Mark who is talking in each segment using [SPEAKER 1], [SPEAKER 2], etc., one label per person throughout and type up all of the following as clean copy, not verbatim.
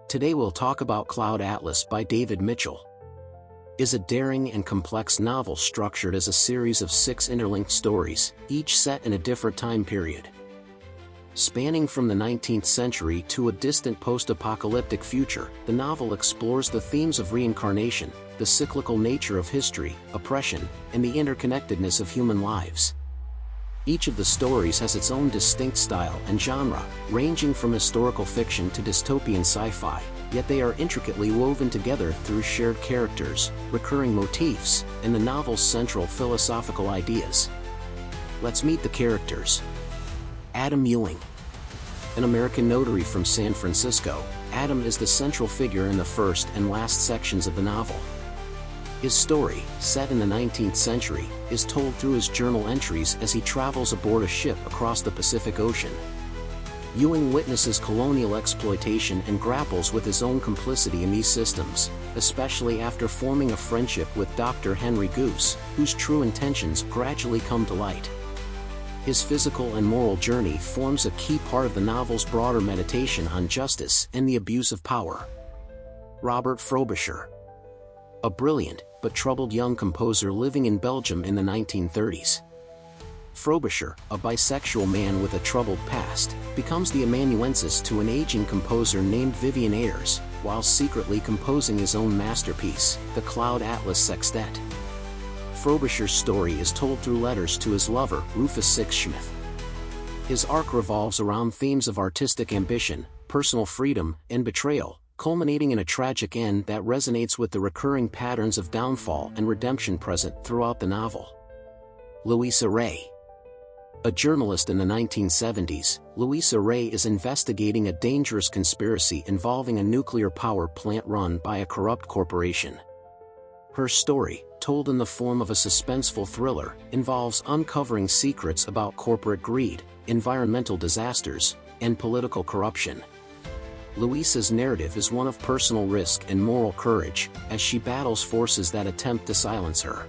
[SPEAKER 1] Today we'll talk about Cloud Atlas by David Mitchell. Is a daring and complex novel structured as a series of 6 interlinked stories, each set in a different time period. Spanning from the 19th century to a distant post-apocalyptic future, the novel explores the themes of reincarnation, the cyclical nature of history, oppression, and the interconnectedness of human lives. Each of the stories has its own distinct style and genre, ranging from historical fiction to dystopian sci-fi, yet they are intricately woven together through shared characters, recurring motifs, and the novel's central philosophical ideas. Let's meet the characters. Adam Ewing. An American notary from San Francisco, Adam is the central figure in the first and last sections of the novel. His story, set in the 19th century, is told through his journal entries as he travels aboard a ship across the Pacific Ocean. Ewing witnesses colonial exploitation and grapples with his own complicity in these systems, especially after forming a friendship with Dr. Henry Goose, whose true intentions gradually come to light. His physical and moral journey forms a key part of the novel's broader meditation on justice and the abuse of power. Robert Frobisher. A brilliant, but troubled young composer living in Belgium in the 1930s. Frobisher, a bisexual man with a troubled past, becomes the amanuensis to an aging composer named Vivian Ayers, while secretly composing his own masterpiece, the Cloud Atlas Sextet. Frobisher's story is told through letters to his lover, Rufus Sixsmith. His arc revolves around themes of artistic ambition, personal freedom, and betrayal, culminating in a tragic end that resonates with the recurring patterns of downfall and redemption present throughout the novel. Louisa Ray. A journalist in the 1970s, Louisa Ray is investigating a dangerous conspiracy involving a nuclear power plant run by a corrupt corporation. Her story, told in the form of a suspenseful thriller, involves uncovering secrets about corporate greed, environmental disasters, and political corruption. Louisa's narrative is one of personal risk and moral courage, as she battles forces that attempt to silence her.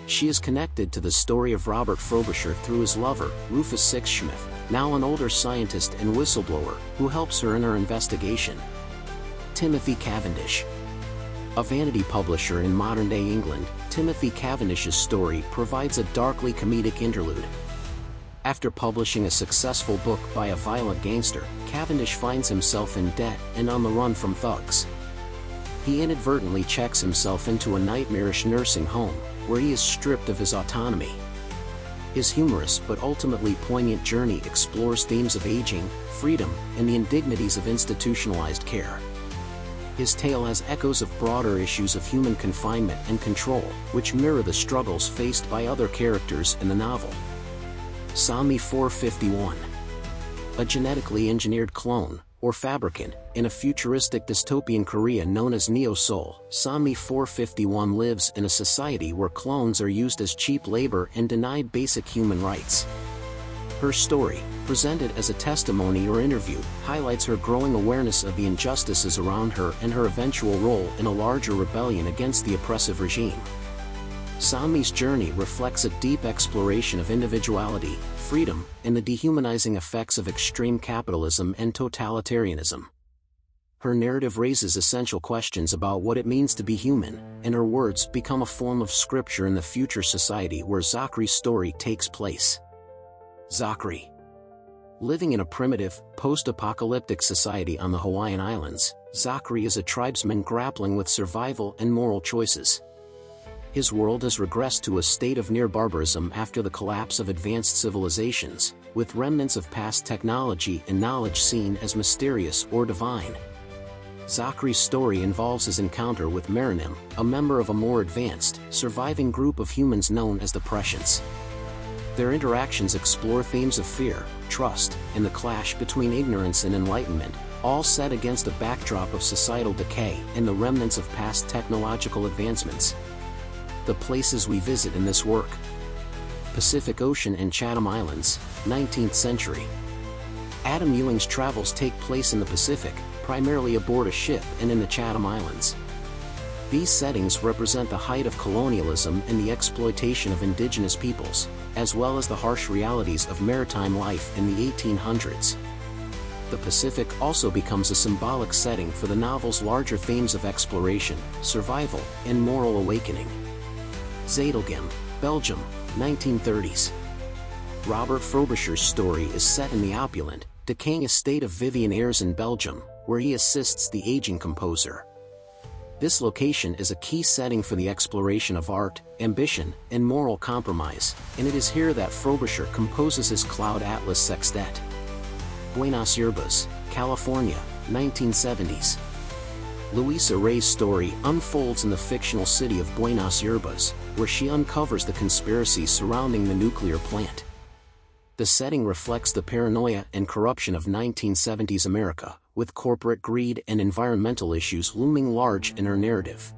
[SPEAKER 1] She is connected to the story of Robert Frobisher through his lover, Rufus Sixsmith, now an older scientist and whistleblower, who helps her in her investigation. Timothy Cavendish. A vanity publisher in modern-day England, Timothy Cavendish's story provides a darkly comedic interlude. After publishing a successful book by a violent gangster, Cavendish finds himself in debt and on the run from thugs. He inadvertently checks himself into a nightmarish nursing home, where he is stripped of his autonomy. His humorous but ultimately poignant journey explores themes of aging, freedom, and the indignities of institutionalized care. His tale has echoes of broader issues of human confinement and control, which mirror the struggles faced by other characters in the novel. Sami 451. A genetically engineered clone, or fabricant, in a futuristic dystopian Korea known as Neo-Seoul, Sami 451 lives in a society where clones are used as cheap labor and denied basic human rights. Her story, presented as a testimony or interview, highlights her growing awareness of the injustices around her and her eventual role in a larger rebellion against the oppressive regime. Sami's journey reflects a deep exploration of individuality, freedom, and the dehumanizing effects of extreme capitalism and totalitarianism. Her narrative raises essential questions about what it means to be human, and her words become a form of scripture in the future society where Zachary's story takes place. Zachary. Living in a primitive, post-apocalyptic society on the Hawaiian Islands, Zachary is a tribesman grappling with survival and moral choices. His world has regressed to a state of near barbarism after the collapse of advanced civilizations, with remnants of past technology and knowledge seen as mysterious or divine. Zachary's story involves his encounter with Merinim, a member of a more advanced, surviving group of humans known as the Prescients. Their interactions explore themes of fear, trust, and the clash between ignorance and enlightenment, all set against a backdrop of societal decay and the remnants of past technological advancements. The places we visit in this work. Pacific Ocean and Chatham Islands, 19th century. Adam Ewing's travels take place in the Pacific, primarily aboard a ship and in the Chatham Islands. These settings represent the height of colonialism and the exploitation of indigenous peoples, as well as the harsh realities of maritime life in the 1800s. The Pacific also becomes a symbolic setting for the novel's larger themes of exploration, survival, and moral awakening. Zedelgem, Belgium, 1930s. Robert Frobisher's story is set in the opulent, decaying estate of Vivian Ayres in Belgium, where he assists the aging composer. This location is a key setting for the exploration of art, ambition, and moral compromise, and it is here that Frobisher composes his Cloud Atlas Sextet. Buenos Aires, California, 1970s. Louisa Ray's story unfolds in the fictional city of Buenos Aires, where she uncovers the conspiracy surrounding the nuclear plant. The setting reflects the paranoia and corruption of 1970s America, with corporate greed and environmental issues looming large in her narrative.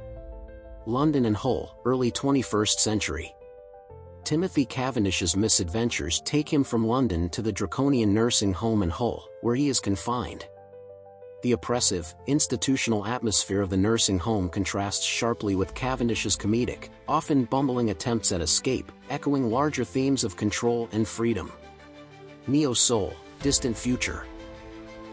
[SPEAKER 1] London and Hull, early 21st century. Timothy Cavendish's misadventures take him from London to the draconian nursing home in Hull, where he is confined. The oppressive, institutional atmosphere of the nursing home contrasts sharply with Cavendish's comedic, often bumbling attempts at escape, echoing larger themes of control and freedom. Neo-Soul, Distant Future.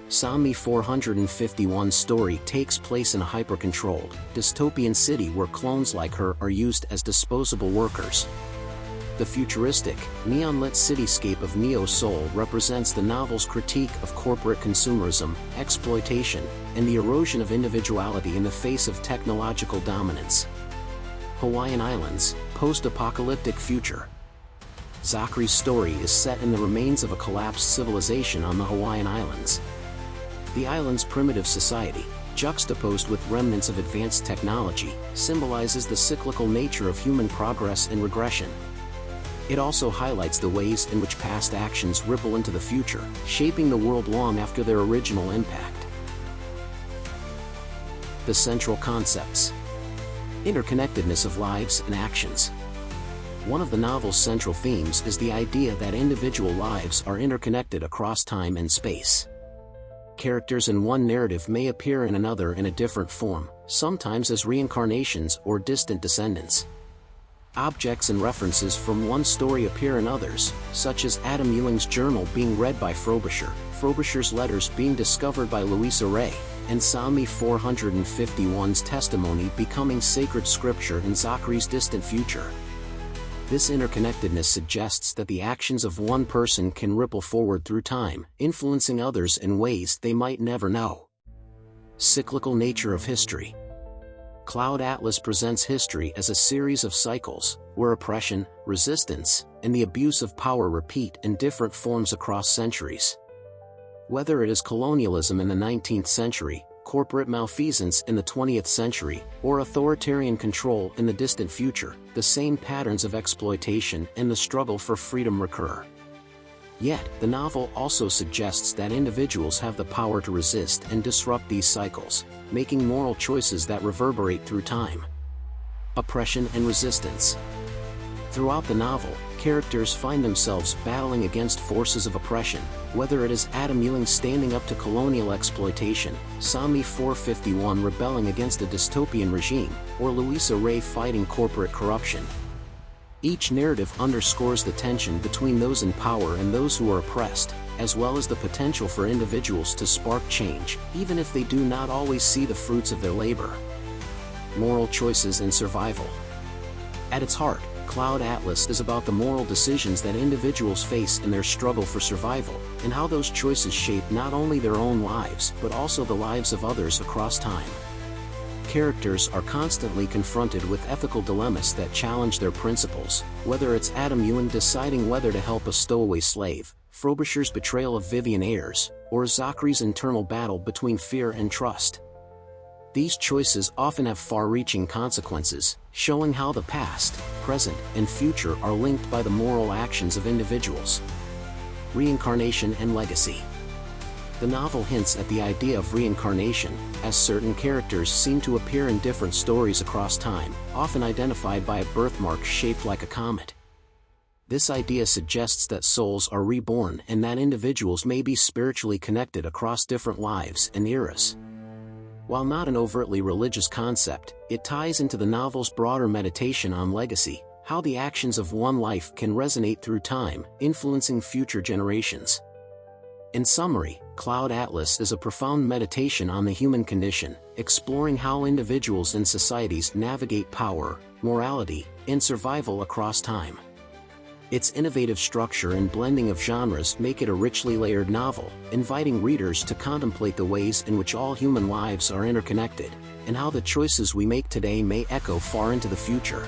[SPEAKER 1] Sami 451's story takes place in a hyper-controlled, dystopian city where clones like her are used as disposable workers. The futuristic, neon-lit cityscape of Neo-Soul represents the novel's critique of corporate consumerism, exploitation, and the erosion of individuality in the face of technological dominance. Hawaiian Islands, Post-Apocalyptic Future. Zachary's story is set in the remains of a collapsed civilization on the Hawaiian Islands. The island's primitive society, juxtaposed with remnants of advanced technology, symbolizes the cyclical nature of human progress and regression. It also highlights the ways in which past actions ripple into the future, shaping the world long after their original impact. The central concepts. Interconnectedness of lives and actions. One of the novel's central themes is the idea that individual lives are interconnected across time and space. Characters in one narrative may appear in another in a different form, sometimes as reincarnations or distant descendants. Objects and references from one story appear in others, such as Adam Ewing's journal being read by Frobisher, Frobisher's letters being discovered by Louisa Ray, and Sami 451's testimony becoming sacred scripture in Zachary's distant future. This interconnectedness suggests that the actions of one person can ripple forward through time, influencing others in ways they might never know. Cyclical nature of history. Cloud Atlas presents history as a series of cycles, where oppression, resistance, and the abuse of power repeat in different forms across centuries. Whether it is colonialism in the 19th century, corporate malfeasance in the 20th century, or authoritarian control in the distant future, the same patterns of exploitation and the struggle for freedom recur. Yet, the novel also suggests that individuals have the power to resist and disrupt these cycles, making moral choices that reverberate through time. Oppression and resistance. Throughout the novel, characters find themselves battling against forces of oppression, whether it is Adam Ewing standing up to colonial exploitation, Sami 451 rebelling against a dystopian regime, or Louisa Ray fighting corporate corruption. Each narrative underscores the tension between those in power and those who are oppressed, as well as the potential for individuals to spark change, even if they do not always see the fruits of their labor. Moral choices and survival. At its heart, Cloud Atlas is about the moral decisions that individuals face in their struggle for survival, and how those choices shape not only their own lives but also the lives of others across time. Characters are constantly confronted with ethical dilemmas that challenge their principles, whether it's Adam Ewing deciding whether to help a stowaway slave, Frobisher's betrayal of Vivian Ayres, or Zachary's internal battle between fear and trust. These choices often have far-reaching consequences, showing how the past, present, and future are linked by the moral actions of individuals. Reincarnation and legacy. The novel hints at the idea of reincarnation, as certain characters seem to appear in different stories across time, often identified by a birthmark shaped like a comet. This idea suggests that souls are reborn and that individuals may be spiritually connected across different lives and eras. While not an overtly religious concept, it ties into the novel's broader meditation on legacy, how the actions of one life can resonate through time, influencing future generations. In summary, Cloud Atlas is a profound meditation on the human condition, exploring how individuals and societies navigate power, morality, and survival across time. Its innovative structure and blending of genres make it a richly layered novel, inviting readers to contemplate the ways in which all human lives are interconnected, and how the choices we make today may echo far into the future.